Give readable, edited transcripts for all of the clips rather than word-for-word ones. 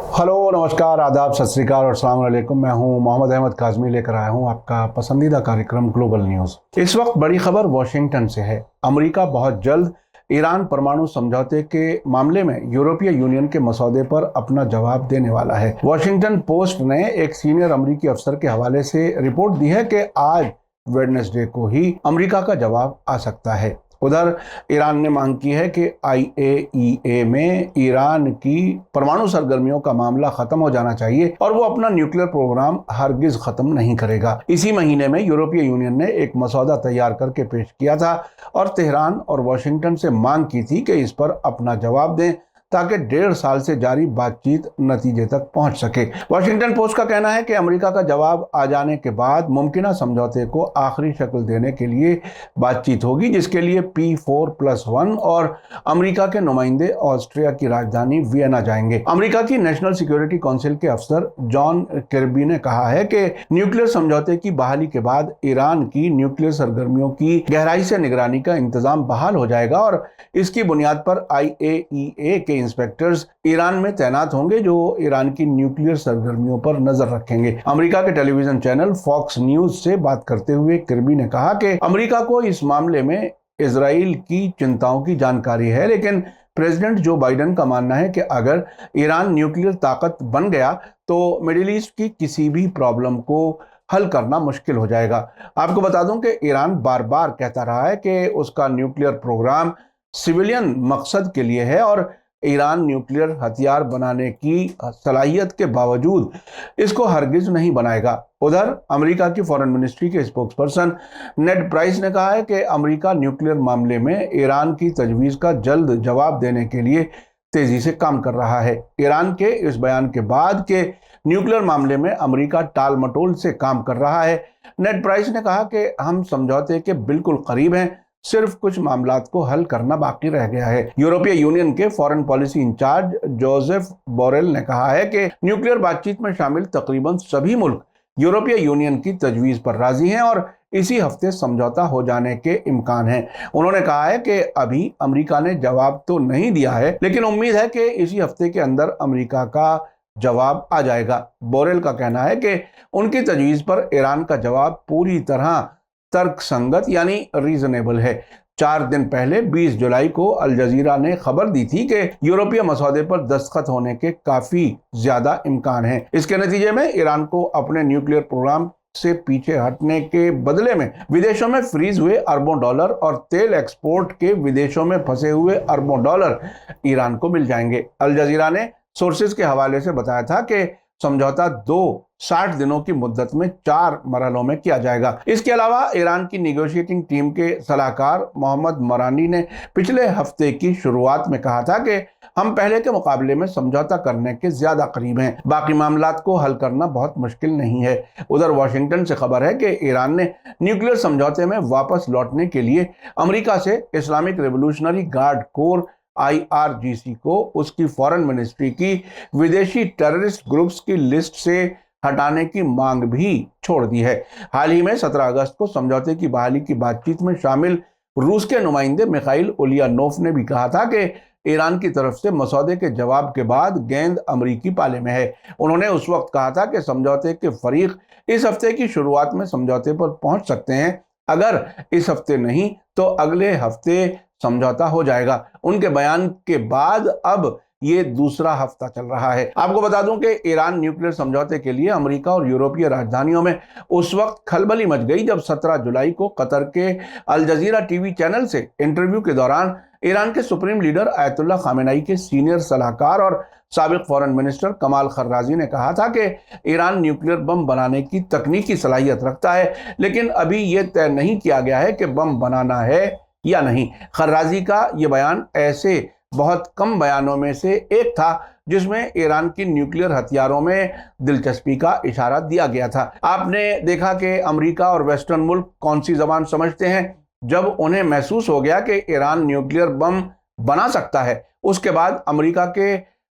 Hello, नमस्कार, आदाब, सत श्री अकाल और अस्सलाम वालेकुम। मैं हूं मोहम्मद अहमद काज़मी, लेकर आया हूं आपका पसंदीदा कार्यक्रम ग्लोबल न्यूज़। इस वक्त बड़ी खबर वॉशिंगटन से है। अमेरिका बहुत जल्द ईरान परमाणु समझौते के मामले में यूरोपीय यूनियन के मसौदे पर अपना जवाब देने वाला है। वॉशिंगटन पोस्ट ने एक सीनियर अमेरिकी अफसर के हवाले से रिपोर्ट दी है कि आज वेडनेसडे को ही अमेरिका का जवाब आ सकता है। उधर ईरान ने मांग की है कि IAEA में ईरान की परमाणु सरगर्मियों का मामला खत्म हो जाना चाहिए और वो अपना न्यूक्लियर प्रोग्राम हरगिज खत्म नहीं करेगा। इसी महीने में यूरोपीय यूनियन ने एक मसौदा तैयार करके पेश किया था और तेहरान और वॉशिंगटन से मांग की थी कि इस पर अपना जवाब दें ताकि 1.5 साल से जारी बातचीत नतीजे तक पहुंच सके। वॉशिंगटन पोस्ट का कहना है कि अमेरिका का जवाब आ जाने के बाद मुमकिन समझौते को आखिरी शक्ल देने के लिए बातचीत होगी, जिसके लिए P4+1 और अमेरिका के नुमाइंदे ऑस्ट्रिया की राजधानी वियना जाएंगे। अमेरिका की नेशनल सिक्योरिटी काउंसिल के अफसर जॉन किर्बी ने कहा है कि न्यूक्लियर समझौते की बहाली के बाद ईरान की न्यूक्लियर सरगर्मियों की गहराई से निगरानी का इंतजाम बहाल हो जाएगा और इसकी बुनियाद पर IAEA के इंस्पेक्टर्स ईरान में तैनात होंगे जो ईरान की न्यूक्लियर सरगर्मियों पर नजर रखेंगे। अमेरिका के टेलीविजन चैनल फॉक्स न्यूज से बात करते हुए किर्बी ने कहा कि अमेरिका को इस मामले में इजराइल की चिंताओं की जानकारी है, लेकिन प्रेसिडेंट जो बाइडेन का मानना है कि अगर ईरान न्यूक्लियर ताकत बन गया तो मिडिल ईस्ट की किसी भी प्रॉब्लम को हल करना मुश्किल हो जाएगा। आपको बता दूं कि ईरान बार बार कहता रहा है कि उसका न्यूक्लियर प्रोग्राम सिविलियन मकसद के लिए है और ईरान न्यूक्लियर हथियार बनाने की सलाहियत के बावजूद इसको हरगिज नहीं बनाएगा। उधर अमेरिका की फॉरेन मिनिस्ट्री के स्पोक्सपर्सन नेड प्राइस ने कहा है कि अमेरिका न्यूक्लियर मामले में ईरान की तजवीज़ का जल्द जवाब देने के लिए तेजी से काम कर रहा है। ईरान के इस बयान के बाद के न्यूक्लियर मामले में अमेरिका टाल मटोल से काम कर रहा है। नेड प्राइस ने कहा कि हम समझौते के बिल्कुल करीब हैं, सिर्फ कुछ मामलात को हल करना बाकी रह गया है। यूरोपीय यूनियन के foreign policy in charge Josep Borrell ने कहा है कि न्यूक्लियर बातचीत में शामिल तकरीबन सभी मुल्क यूरोपीय यूनियन की तजवीज़ पर राजी हैं और इसी हफ्ते समझौता हो जाने के इम्कान हैं। उन्होंने कहा है कि अभी अमेरिका ने जवाब तो नहीं दिया है, लेकिन उम्मीद है कि इसी हफ्ते के अंदर अमेरिका का जवाब आ जाएगा। बोरेल का कहना है कि उनकी तजवीज़ पर ईरान का जवाब पूरी तरह तर्कसंगत यानी रीजनेबल है। 4 दिन पहले 20 जुलाई को अल जजीरा ने खबर दी थी कि यूरोपीय मसौदे पर दस्तखत होने के काफी ज्यादा इम्कान हैं। इसके नतीजे में ईरान को अपने न्यूक्लियर प्रोग्राम से पीछे हटने के बदले में विदेशों में फ्रीज हुए अरबों डॉलर और तेल एक्सपोर्ट के विदेशों में फंसे हुए अरबों डॉलर ईरान को मिल जाएंगे। अल जजीरा ने सोर्सेज के हवाले से बताया था कि समझौता 60 दिनों की मुद्दत में 4 मरहलों में किया जाएगा। इसके अलावा ईरान की नेगोशिएटिंग टीम के सलाहकार मोहम्मद मरानी ने पिछले हफ्ते की शुरुआत में कहा था कि हम पहले के मुकाबले में समझौता करने के ज्यादा करीब हैं, बाकी मामलात को हल करना बहुत मुश्किल नहीं है। उधर वॉशिंगटन से खबर है कि ईरान ने न्यूक्लियर समझौते में वापस लौटने के लिए अमेरिका से Islamic revolutionary guard core IRGC को उसकी फॉरेन मिनिस्ट्री की विदेशी टेररिस्ट ग्रुप्स की लिस्ट से हटाने की मांग भी छोड़ दी है। हाल ही में 17 अगस्त को समझौते की बहाली की बातचीत में शामिल रूस के नुमाइंदे मिखाइल उलियानोफ ने भी कहा था कि ईरान की तरफ से मसौदे के जवाब के बाद गेंद अमरीकी पाले में है। उन्होंने उस वक्त कहा था कि समझौते के फरीक इस हफ्ते की शुरुआत में समझौते पर पहुंच सकते हैं, अगर इस हफ्ते नहीं तो अगले हफ्ते समझौता हो जाएगा। उनके बयान के बाद अब ये दूसरा हफ्ता चल रहा है। आपको बता दूं कि ईरान न्यूक्लियर समझौते के लिए अमेरिका और यूरोपीय राजधानियों में उस वक्त खलबली मच गई जब 17 जुलाई को कतर के अल जजीरा टीवी चैनल से इंटरव्यू के दौरान ईरान के सुप्रीम लीडर आयतुल्लाह खामेनेई के सीनियर सलाहकार और साबिक फॉरेन मिनिस्टर कमाल खर्राजी ने कहा था कि ईरान न्यूक्लियर बम बनाने की तकनीकी सलाहियत रखता है, लेकिन अभी यह तय नहीं किया गया है कि बम बनाना है या नहीं। खर्राजी का यह बयान ऐसे बहुत कम बयानों में से एक था जिसमें ईरान की न्यूक्लियर हथियारों में दिलचस्पी का इशारा दिया गया था। आपने देखा कि अमेरिका और वेस्टर्न मुल्क कौन सी जबान समझते हैं। जब उन्हें महसूस हो गया कि ईरान न्यूक्लियर बम बना सकता है, उसके बाद अमेरिका के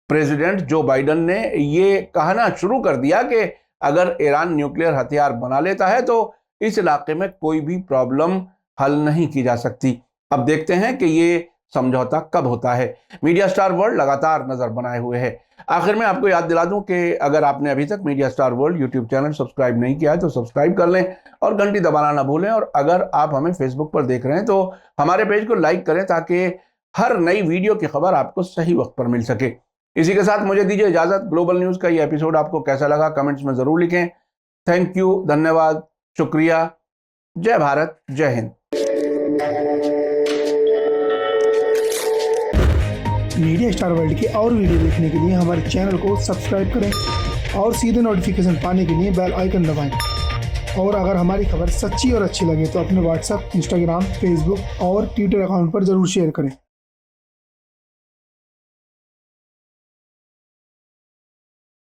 प्रेसिडेंट जो बाइडेन ने ये कहना शुरू कर दिया कि अगर ईरान न्यूक्लियर हथियार बना लेता है तो इस इलाके में कोई भी प्रॉब्लम हल नहीं की जा सकती। अब देखते हैं कि ये समझौता कब होता है। मीडिया स्टार वर्ल्ड लगातार नजर बनाए हुए है। आखिर में आपको याद दिला दूं कि अगर आपने अभी तक media star world YouTube channel subscribe नहीं किया है तो सब्सक्राइब कर लें और घंटी दबाना ना भूलें। और अगर आप हमें फेसबुक पर देख रहे हैं तो हमारे पेज को लाइक करें ताकि हर नई वीडियो की खबर आपको सही वक्त पर मिल सके। इसी के साथ मुझे दीजिए इजाजत। ग्लोबल न्यूज का ये एपिसोड आपको कैसा लगा कमेंट्स में जरूर लिखें। थैंक यू, धन्यवाद, शुक्रिया। जय भारत, जय हिंद। मीडिया स्टार वर्ल्ड के और वीडियो देखने के लिए हमारे चैनल को सब्सक्राइब करें और सीधे नोटिफिकेशन पाने के लिए बेल आइकन दबाएं। और अगर हमारी खबर सच्ची और अच्छी लगे तो अपने व्हाट्सएप, इंस्टाग्राम, फेसबुक और ट्विटर अकाउंट पर ज़रूर शेयर करें।